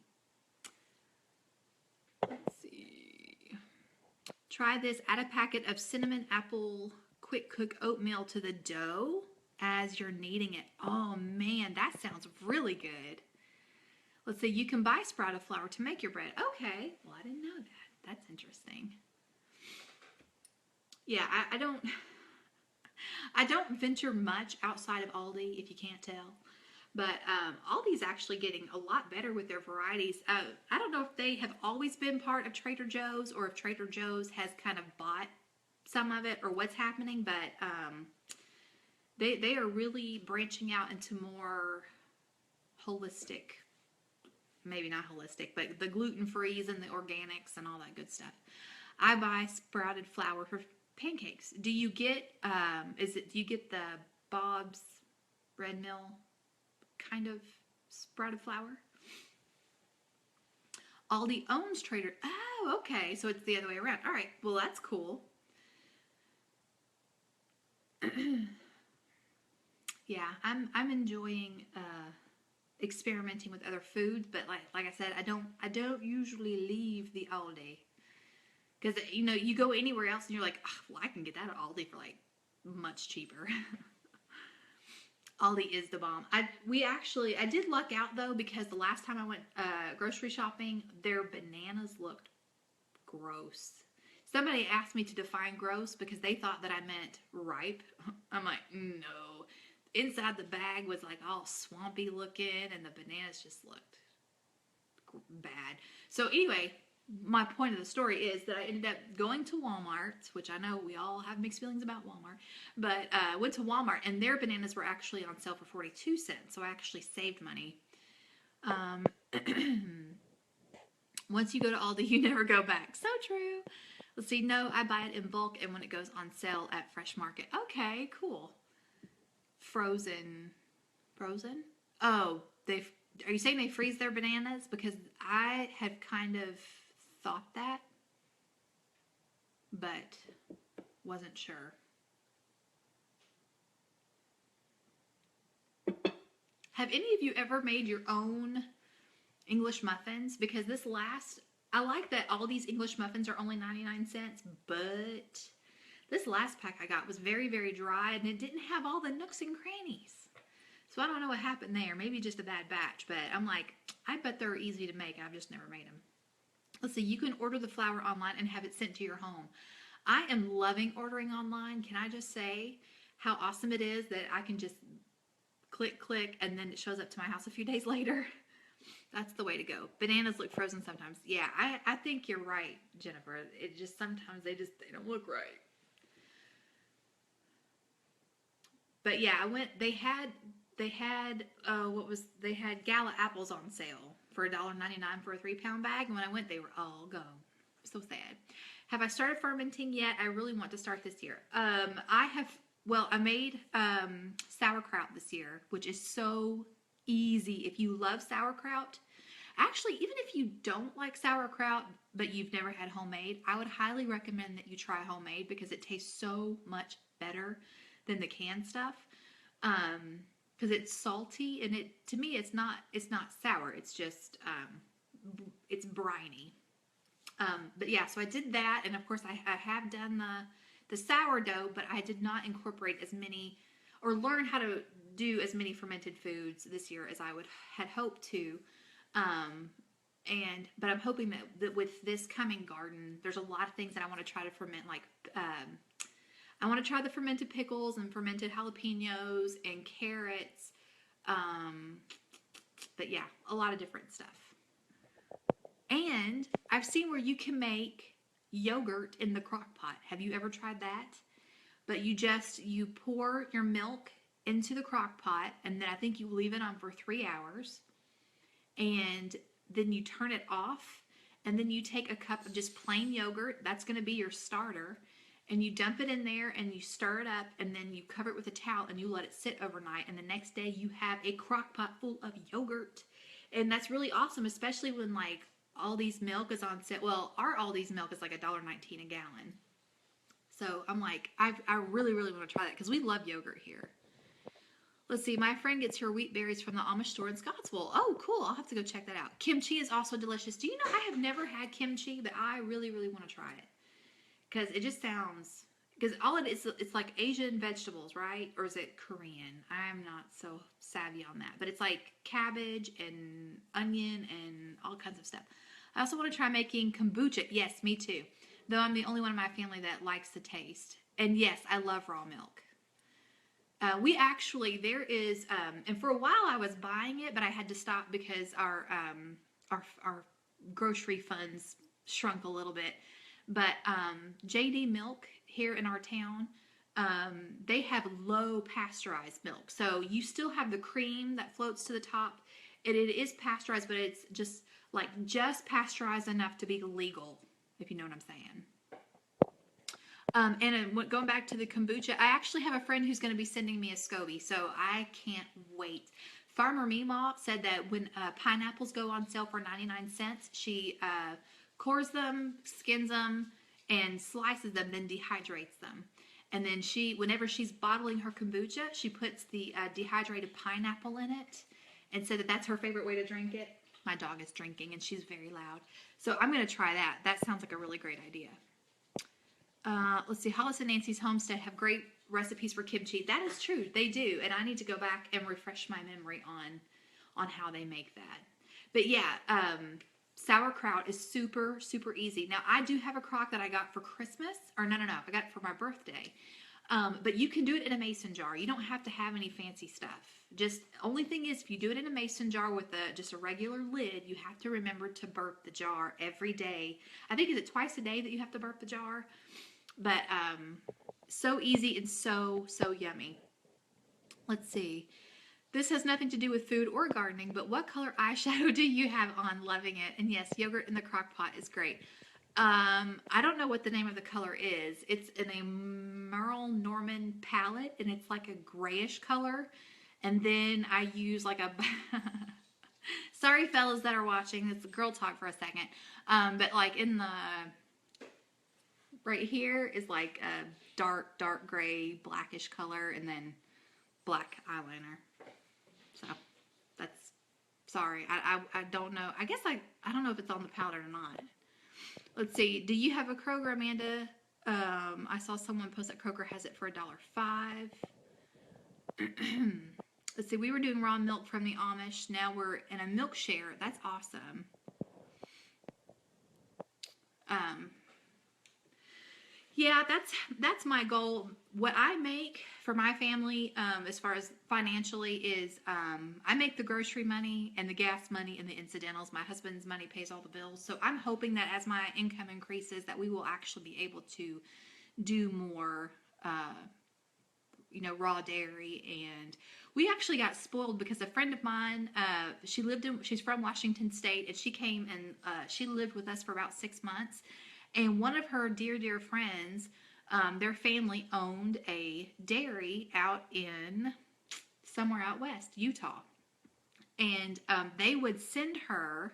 Speaker 1: Let's see. Try this. Add a packet of cinnamon apple quick cook oatmeal to the dough as you're kneading it. Oh man, that sounds really good. Let's see, you can buy sprouted flour to make your bread. Okay, well, I didn't know that. That's interesting. Yeah, I don't venture much outside of Aldi, if you can't tell. But Aldi's actually getting a lot better with their varieties. I don't know if they have always been part of Trader Joe's, or if Trader Joe's has kind of bought some of it, or what's happening, but they are really branching out into more holistic, maybe not holistic, but the gluten-frees and the organics and all that good stuff. I buy sprouted flour for pancakes. Do you get do you get the Bob's Red Mill kind of sprouted flour? Aldi owns Trader. Oh, okay. So it's the other way around. All right. Well, that's cool. Yeah, I'm enjoying experimenting with other foods, but like I said, I don't usually leave the Aldi, because you go anywhere else and you're like, oh, well, I can get that at Aldi for like much cheaper. Aldi is the bomb. I did luck out though, because the last time I went grocery shopping, their bananas looked gross. Somebody asked me to define gross because they thought that I meant ripe. I'm like, no. Inside the bag was like all swampy looking, and the bananas just looked bad. So anyway, my point of the story is that I ended up going to Walmart, which I know we all have mixed feelings about Walmart, but I went to Walmart, and their bananas were actually on sale for 42 cents, so I actually saved money. Once you go to Aldi, you never go back. So true. Let's see. No, I buy it in bulk and when it goes on sale at Fresh Market. Okay, cool. frozen. Frozen? Oh, are you saying they freeze their bananas? Because I have kind of thought that, but wasn't sure. Have any of you ever made your own English muffins? Because I like that all these English muffins are only 99 cents, but this last pack I got was very, very dry, and it didn't have all the nooks and crannies. So I don't know what happened there. Maybe just a bad batch, but I'm like, I bet they're easy to make. I've just never made them. Let's see, you can order the flour online and have it sent to your home. I am loving ordering online. Can I just say how awesome it is that I can just click, and then it shows up to my house a few days later? That's the way to go. Bananas look frozen sometimes. Yeah, I think you're right, Jennifer. It just sometimes they don't look right. But yeah, I went. They had Gala apples on sale for $1.99 for a 3-pound bag, and when I went, they were all gone. So sad. Have I started fermenting yet? I really want to start this year. I made sauerkraut this year, which is so easy. If you love sauerkraut, actually, even if you don't like sauerkraut, but you've never had homemade, I would highly recommend that you try homemade because it tastes so much better than the canned stuff. Because it's salty, and to me it's not sour. It's just it's briny. But yeah, so I did that, and of course I have done the sourdough, but I did not incorporate as many or learn how to do as many fermented foods this year as I had hoped to. But I'm hoping that with this coming garden, there's a lot of things that I want to try to ferment, like I want to try the fermented pickles and fermented jalapenos and carrots. But yeah, a lot of different stuff. And I've seen where you can make yogurt in the crock pot. Have you ever tried that? But you pour your milk into the crock pot, and then I think you leave it on for 3 hours. And then you turn it off, and then you take a cup of just plain yogurt. That's going to be your starter. And you dump it in there, and you stir it up, and then you cover it with a towel, and you let it sit overnight. And the next day, you have a crock pot full of yogurt. And that's really awesome, especially when, like, Aldi's milk is on sale. Well, our Aldi's milk is like $1.19 a gallon. So I'm like, I really, really want to try that because we love yogurt here. Let's see. My friend gets her wheat berries from the Amish store in Scottsville. Oh, cool. I'll have to go check that out. Kimchi is also delicious. Do you know I have never had kimchi, but I really, really want to try it. Because it just sounds, because all it is, it's like Asian vegetables, right? Or is it Korean? I'm not so savvy on that. But it's like cabbage and onion and all kinds of stuff. I also want to try making kombucha. Yes, me too. Though I'm the only one in my family that likes the taste. And yes, I love raw milk. There is, and for a while I was buying it, but I had to stop because our grocery funds shrunk a little bit. But JD Milk here in our town, they have low pasteurized milk. So you still have the cream that floats to the top. It is pasteurized, but it's just pasteurized enough to be legal, if you know what I'm saying. And going back to the kombucha, I actually have a friend who's going to be sending me a SCOBY, so I can't wait. Farmer Meemaw said that when pineapples go on sale for 99 cents, she cores them, skins them, and slices them, then dehydrates them. And then whenever she's bottling her kombucha, she puts the dehydrated pineapple in it, and said that that's her favorite way to drink it. My dog is drinking, and she's very loud. So I'm going to try that. That sounds like a really great idea. Let's see. Hollis and Nancy's Homestead have great recipes for kimchi. That is true. They do. And I need to go back and refresh my memory on how they make that. But yeah, sauerkraut is super, super easy. Now, I do have a crock that I got for Christmas. Or no. I got it for my birthday. But you can do it in a mason jar. You don't have to have any fancy stuff. Just only thing is, if you do it in a mason jar with just a regular lid, you have to remember to burp the jar every day. I think, is it twice a day that you have to burp the jar? But so easy and so yummy. Let's see. This has nothing to do with food or gardening, but what color eyeshadow do you have on? Loving it. And yes, yogurt in the crock pot is great. I don't know what the name of the color is. It's in a Merle Norman palette, and it's like a grayish color. And then I use like a, sorry fellas that are watching, it's girl talk for a second. But like in the, right here is like a dark gray, blackish color, and then black eyeliner. So that's, sorry, I don't know. I guess I don't know if it's on the palette or not. Let's see. Do you have a Kroger, Amanda? I saw someone post that Kroger has it for $1.05. Let's see. We were doing raw milk from the Amish. Now we're in a milk share. That's awesome. Yeah, that's my goal. What I make for my family, as far as financially, is I make the grocery money and the gas money and the incidentals. My husband's money pays all the bills. So I'm hoping that as my income increases, that we will actually be able to do more, raw dairy. And we actually got spoiled because a friend of mine, she's from Washington State, and she came and she lived with us for about 6 months. And one of her dear friends, their family owned a dairy out in somewhere out west, Utah. And they would send her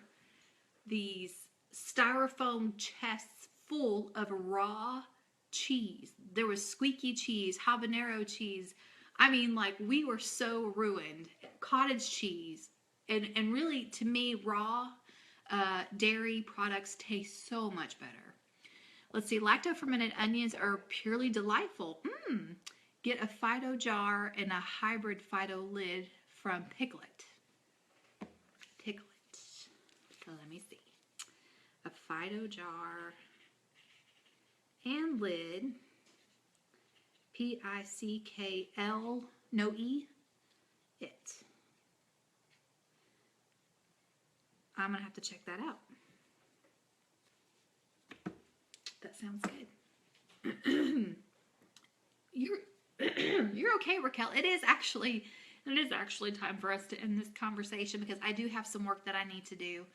Speaker 1: these styrofoam chests full of raw cheese. There was squeaky cheese, habanero cheese. I mean, like, we were so ruined. Cottage cheese. And really, to me, raw dairy products taste so much better. Let's see, lacto-fermented onions are purely delightful. Get a Fido jar and a hybrid Fido lid from Piglet. So let me see. A Fido jar and lid. Pickl, no E, it. I'm going to have to check that out. That sounds good. You're okay, Raquel. It is actually time for us to end this conversation because I do have some work that I need to do.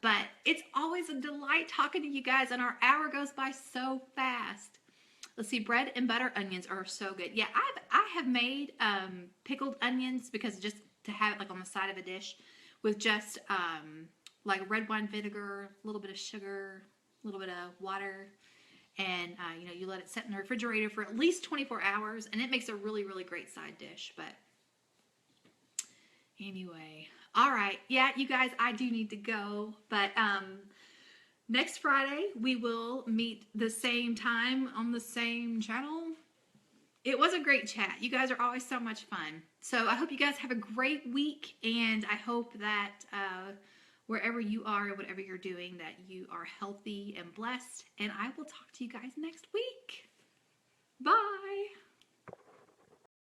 Speaker 1: But it's always a delight talking to you guys, and our hour goes by so fast. Let's see, bread and butter onions are so good. Yeah, I have made pickled onions because just to have it like on the side of a dish with just like red wine vinegar, a little bit of sugar, a little bit of water, and you let it sit in the refrigerator for at least 24 hours, and it makes a really great side dish. But anyway, all right, yeah, you guys, I do need to go, but next Friday we will meet the same time on the same channel. It was a great chat. You guys are always so much fun. So I hope you guys have a great week, and I hope that wherever you are, whatever you're doing, that you are healthy and blessed. And I will talk to you guys next week.